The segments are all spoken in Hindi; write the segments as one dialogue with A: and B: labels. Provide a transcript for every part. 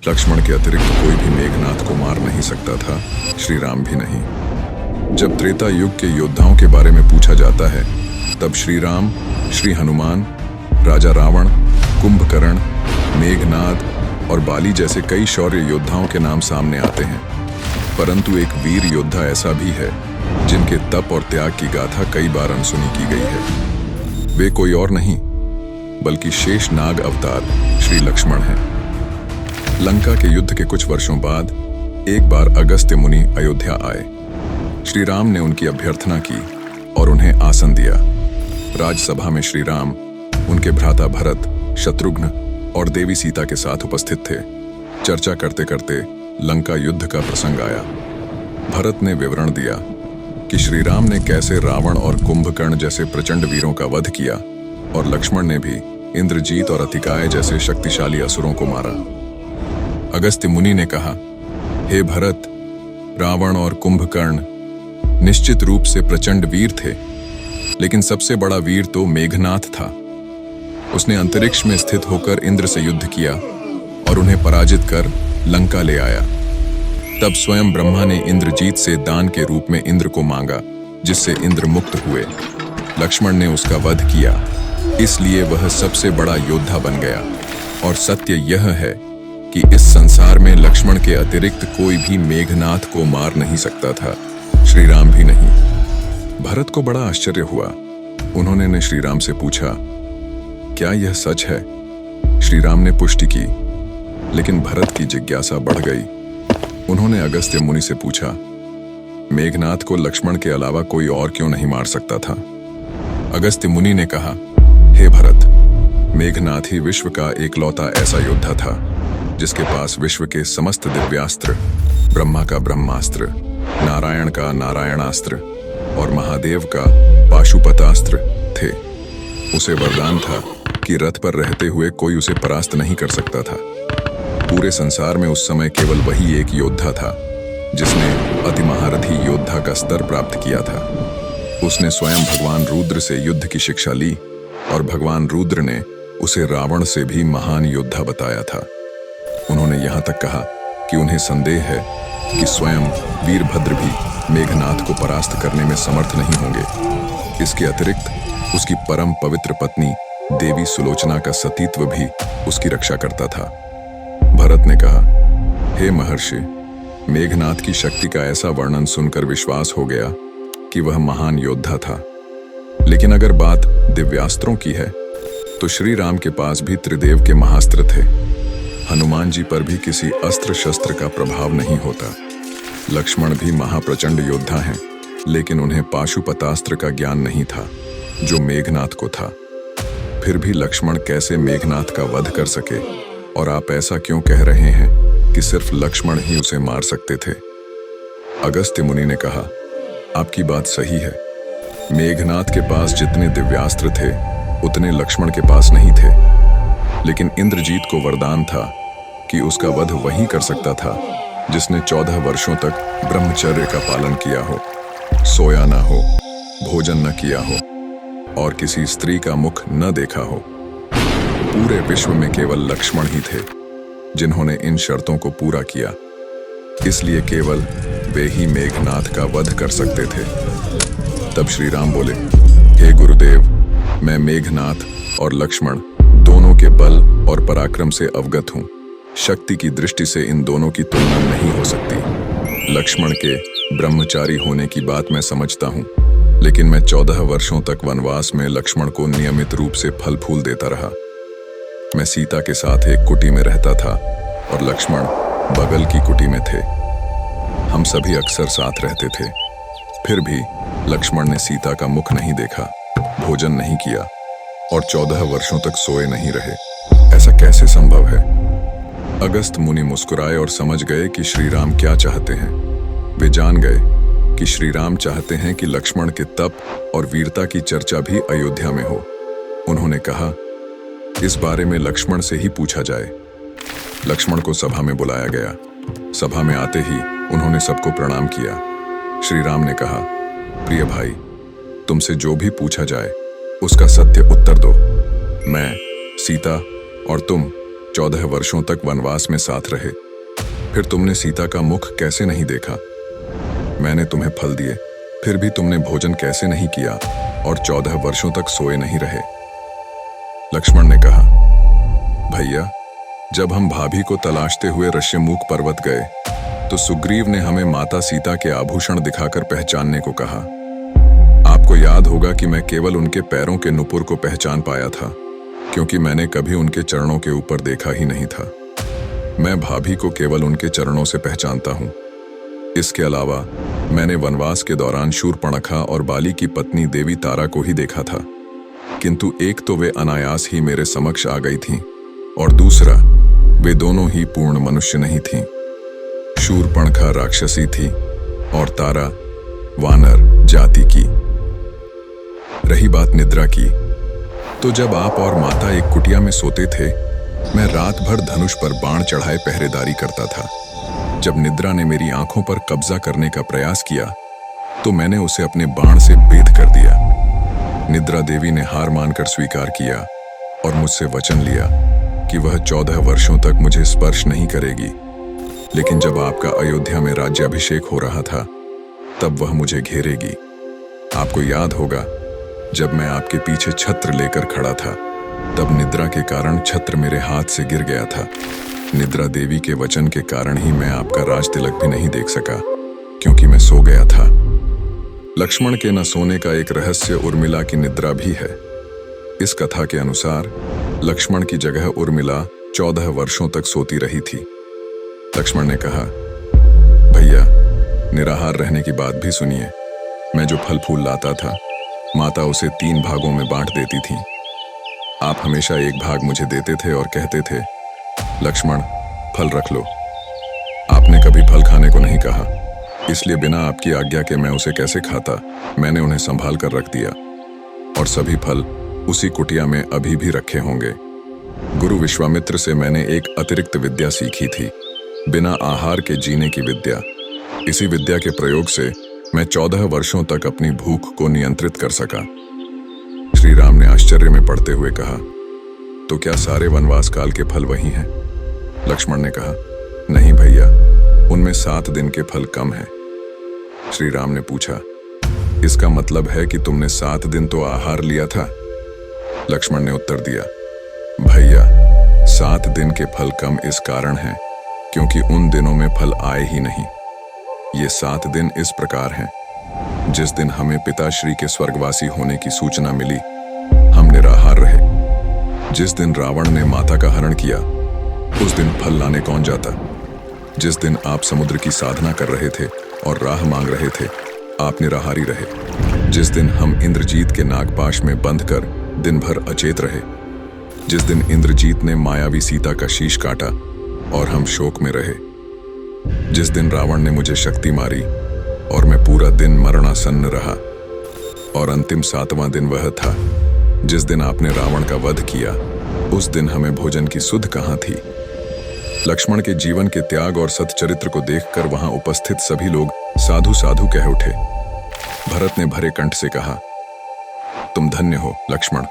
A: लक्ष्मण के अतिरिक्त कोई भी मेघनाथ को मार नहीं सकता था, श्री राम भी नहीं। जब त्रेता युग के योद्धाओं के बारे में पूछा जाता है, तब श्री राम, श्री हनुमान, राजा रावण, कुंभकर्ण, मेघनाद और बाली जैसे कई शौर्य योद्धाओं के नाम सामने आते हैं। परंतु एक वीर योद्धा ऐसा भी है जिनके तप और त्याग की गाथा कई बार अनसुनी की गई है। वे कोई और नहीं बल्कि शेष नाग अवतार श्री लक्ष्मण हैं। लंका के युद्ध के कुछ वर्षों बाद एक बार अगस्त्य मुनि अयोध्या आए। श्री राम ने उनकी अभ्यर्थना की और उन्हें आसन दिया। राजसभा में श्री राम, उनके भ्राता भरत, शत्रुघ्न और देवी सीता के साथ उपस्थित थे। चर्चा करते करते लंका युद्ध का प्रसंग आया। भरत ने विवरण दिया कि श्री राम ने कैसे रावण और कुंभकर्ण जैसे प्रचंड वीरों का वध किया और लक्ष्मण ने भी इंद्रजीत और अतिकाय जैसे शक्तिशाली असुरों को मारा। अगस्त्य मुनि ने कहा, हे भरत, रावण और कुंभकर्ण निश्चित रूप से प्रचंड वीर थे, लेकिन सबसे बड़ा वीर तो मेघनाथ था। उसने अंतरिक्ष में स्थित होकर इंद्र से युद्ध किया और उन्हें पराजित कर लंका ले आया। तब स्वयं ब्रह्मा ने इंद्रजीत से दान के रूप में इंद्र को मांगा, जिससे इंद्र मुक्त हुए। लक्ष्मण ने उसका वध किया, इसलिए वह सबसे बड़ा योद्धा बन गया। और सत्य यह है कि इस संसार में लक्ष्मण के अतिरिक्त कोई भी मेघनाथ को मार नहीं सकता था, श्री राम भी नहीं। भरत को बड़ा आश्चर्य हुआ। उन्होंने श्री राम से पूछा, क्या यह सच है? श्री राम ने पुष्टि की, लेकिन भरत की जिज्ञासा बढ़ गई। उन्होंने अगस्त्य मुनि से पूछा, मेघनाथ को लक्ष्मण के अलावा कोई और क्यों नहीं मार सकता था? अगस्त्य मुनि ने कहा, हे भरत, मेघनाथ ही विश्व का एकलौता ऐसा योद्धा था जिसके पास विश्व के समस्त दिव्यास्त्र, ब्रह्मा का ब्रह्मास्त्र, नारायण का नारायणास्त्र और महादेव का पाशुपतास्त्र थे। उसे वरदान था कि रथ पर रहते हुए कोई उसे परास्त नहीं कर सकता था। पूरे संसार में उस समय केवल वही एक योद्धा था जिसने अति महारथी योद्धा का स्तर प्राप्त किया था। उसने स्वयं भगवान रुद्र से युद्ध की शिक्षा ली और भगवान रुद्र ने उसे रावण से भी महान योद्धा बताया था। उन्होंने यहाँ तक कहा कि उन्हें संदेह है कि स्वयं वीरभद्र भी मेघनाथ को परास्त करने में समर्थ नहीं होंगे। इसके अतिरिक्त उसकी परम पवित्र पत्नी देवी सुलोचना का सतीत्व भी उसकी रक्षा करता था। भरत ने कहा, हे महर्षि, मेघनाथ की शक्ति का ऐसा वर्णन सुनकर विश्वास हो गया कि वह महान योद्धा था। लेकिन अगर बात दिव्यास्त्रों की है तो श्री राम के पास भी त्रिदेव के महास्त्र थे। हनुमान जी पर भी किसी अस्त्र शस्त्र का प्रभाव नहीं होता। लक्ष्मण भी महाप्रचंड योद्धा हैं, लेकिन उन्हें पाशुपतास्त्र का ज्ञान नहीं था जो मेघनाथ को था। फिर भी लक्ष्मण कैसे मेघनाथ का वध कर सके? और आप ऐसा क्यों कह रहे हैं कि सिर्फ लक्ष्मण ही उसे मार सकते थे? अगस्त्य मुनि ने कहा, आपकी बात सही है। मेघनाथ के पास जितने दिव्यास्त्र थे उतने लक्ष्मण के पास नहीं थे। लेकिन इंद्रजीत को वरदान था कि उसका वध वही कर सकता था जिसने 14 वर्षों तक ब्रह्मचर्य का पालन किया हो, सोया ना हो, भोजन न किया हो और किसी स्त्री का मुख न देखा हो। पूरे विश्व में केवल लक्ष्मण ही थे जिन्होंने इन शर्तों को पूरा किया। इसलिए केवल वे ही मेघनाथ का वध कर सकते थे। तब श्री राम बोले, हे गुरुदेव, मैं मेघनाथ और लक्ष्मण दोनों के बल और पराक्रम से अवगत हूँ। शक्ति की दृष्टि से इन दोनों की तुलना नहीं हो सकती। लक्ष्मण के ब्रह्मचारी होने की बात मैं समझता हूँ, लेकिन मैं 14 वर्षों तक वनवास में लक्ष्मण को नियमित रूप से फल फूल देता रहा। मैं सीता के साथ एक कुटी में रहता था और लक्ष्मण बगल की कुटी में थे। हम सभी अक्सर साथ रहते थे। फिर भी लक्ष्मण ने सीता का मुख नहीं देखा, भोजन नहीं किया और 14 वर्षों तक सोए नहीं रहे। ऐसा कैसे संभव है? अगस्त मुनि मुस्कुराए और समझ गए कि श्री राम क्या चाहते हैं। वे जान गए कि श्री राम चाहते हैं कि लक्ष्मण के तप और वीरता की चर्चा भी अयोध्या में हो। उन्होंने कहा, इस बारे में लक्ष्मण से ही पूछा जाए। लक्ष्मण को सभा में बुलाया गया। सभा में आते ही उन्होंने सबको प्रणाम किया। श्री राम ने कहा, प्रिय भाई, तुमसे जो भी पूछा जाए उसका सत्य उत्तर दो। मैं, सीता और तुम 14 वर्षों तक वनवास में साथ रहे, फिर तुमने सीता का मुख कैसे नहीं देखा? मैंने तुम्हें फल दिए, फिर भी तुमने भोजन कैसे नहीं किया और 14 वर्षों तक सोए नहीं रहे? लक्ष्मण ने कहा, भैया, जब हम भाभी को तलाशते हुए ऋष्यमुख पर्वत गए तो सुग्रीव ने हमें माता सीता के आभूषण दिखाकर पहचानने को कहा। आपको याद होगा कि मैं केवल उनके पैरों के नुपुर को पहचान पाया था, क्योंकि मैंने कभी उनके चरणों के ऊपर देखा ही नहीं था। मैं भाभी को केवल उनके चरणों से पहचानता हूँ। इसके अलावा मैंने वनवास के दौरान शूर्पणखा और बाली की पत्नी देवी तारा को ही देखा था, किंतु एक तो वे अनायास ही मेरे समक्ष आ गई थीं और दूसरा, वे दोनों ही पूर्ण मनुष्य नहीं थीं। शूर्पणखा राक्षसी थी और तारा वानर जाति की। रही बात निद्रा की, तो जब आप और माता एक कुटिया में सोते थे, मैं रात भर धनुष पर बाण चढ़ाए पहरेदारी करता था। जब निद्रा ने मेरी आंखों पर कब्जा करने का प्रयास किया तो मैंने उसे अपने बाण से बेध कर दिया। निद्रा देवी ने हार मानकर स्वीकार किया और मुझसे वचन लिया कि वह 14 वर्षों तक मुझे स्पर्श नहीं करेगी। लेकिन जब आपका अयोध्या में राज्याभिषेक हो रहा था, तब वह मुझे घेरेगी। आपको याद होगा, जब मैं आपके पीछे छत्र लेकर खड़ा था, तब निद्रा के कारण छत्र मेरे हाथ से गिर गया था। निद्रा देवी के वचन के कारण ही मैं आपका राज तिलक भी नहीं देख सका, क्योंकि मैं सो गया था। लक्ष्मण के न सोने का एक रहस्य उर्मिला की निद्रा भी है। इस कथा के अनुसार लक्ष्मण की जगह उर्मिला 14 वर्षों तक सोती रही थी। लक्ष्मण ने कहा, भैया, निराहार रहने की बात भी सुनिए। मैं जो फल फूल लाता था, माता उसे 3 भागों में बांट देती थी। आप हमेशा एक भाग मुझे देते थे और कहते थे, लक्ष्मण, फल रख लो। आपने कभी फल खाने को नहीं कहा, इसलिए बिना आपकी आज्ञा के मैं उसे कैसे खाता। मैंने उन्हें संभाल कर रख दिया और सभी फल उसी कुटिया में अभी भी रखे होंगे। गुरु विश्वामित्र से मैंने एक अतिरिक्त विद्या सीखी थी, बिना आहार के जीने की विद्या। इसी विद्या के प्रयोग से मैं 14 वर्षों तक अपनी भूख को नियंत्रित कर सका। श्री राम ने आश्चर्य में पड़ते हुए कहा, तो क्या सारे वनवास काल के फल वही हैं? लक्ष्मण ने कहा, नहीं भैया, उनमें 7 दिन के फल कम हैं। श्री राम ने पूछा, इसका मतलब है कि तुमने 7 दिन तो आहार लिया था? लक्ष्मण ने उत्तर दिया, भैया, 7 दिन के फल कम इस कारण हैं क्योंकि उन दिनों में फल आए ही नहीं। ये 7 दिन इस प्रकार हैं। जिस दिन हमें पिताश्री के स्वर्गवासी होने की सूचना मिली, हम निराहार रहे। जिस दिन रावण ने माता का हरण किया, उस दिन फल लाने कौन जाता? जिस दिन आप समुद्र की साधना कर रहे थे और राह मांग रहे थे, आप निराहारी रहे। जिस दिन हम इंद्रजीत के नागपाश में बंध कर दिन भर अचेत रहे, जिस दिन इंद्रजीत ने मायावी सीता का शीश काटा और हम शोक में रहे, जिस दिन रावण ने मुझे शक्ति मारी और मैं पूरा दिन मरणासन्न रहा, और अंतिम 7वां दिन वह था जिस दिन आपने रावण का वध किया, उस दिन हमें भोजन की सुध कहाँ थी? लक्ष्मण के जीवन के त्याग और सच्चरित्र को देखकर वहां उपस्थित सभी लोग साधु साधु कह उठे। भरत ने भरे कंठ से कहा, तुम धन्य हो लक्ष्मण।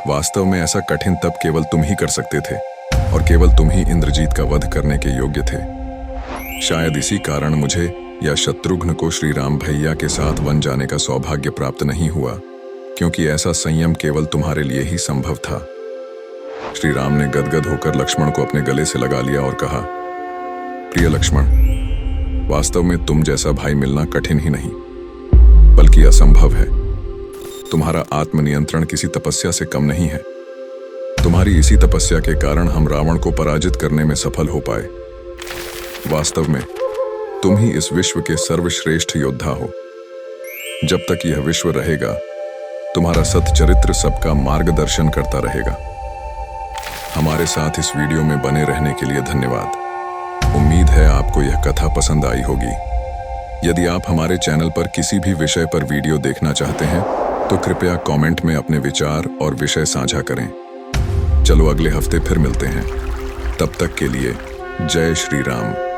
A: वास्तव में ऐसा कठिन तप केवल तुम ही कर सकते थे और केवल तुम ही इंद्रजीत का वध करने के योग्य थे। शायद इसी कारण मुझे या शत्रुघ्न को श्री राम भैया के साथ वन जाने का सौभाग्य प्राप्त नहीं हुआ, क्योंकि ऐसा संयम केवल तुम्हारे लिए ही संभव था। श्री राम ने गदगद होकर लक्ष्मण को अपने गले से लगा लिया और कहा, प्रिय लक्ष्मण, वास्तव में तुम जैसा भाई मिलना कठिन ही नहीं बल्कि असंभव है। तुम्हारा आत्मनियंत्रण किसी तपस्या से कम नहीं है। तुम्हारी इसी तपस्या के कारण हम रावण को पराजित करने में सफल हो पाए। वास्तव में तुम ही इस विश्व के सर्वश्रेष्ठ योद्धा हो। जब तक यह विश्व रहेगा, तुम्हारा सत्चरित्र सबका मार्गदर्शन करता रहेगा। हमारे साथ इस वीडियो में बने रहने के लिए धन्यवाद। उम्मीद है आपको यह कथा पसंद आई होगी। यदि आप हमारे चैनल पर किसी भी विषय पर वीडियो देखना चाहते हैं तो कृपया कमेंट में अपने विचार और विषय साझा करें। चलो अगले हफ्ते फिर मिलते हैं। तब तक के लिए जय श्री राम।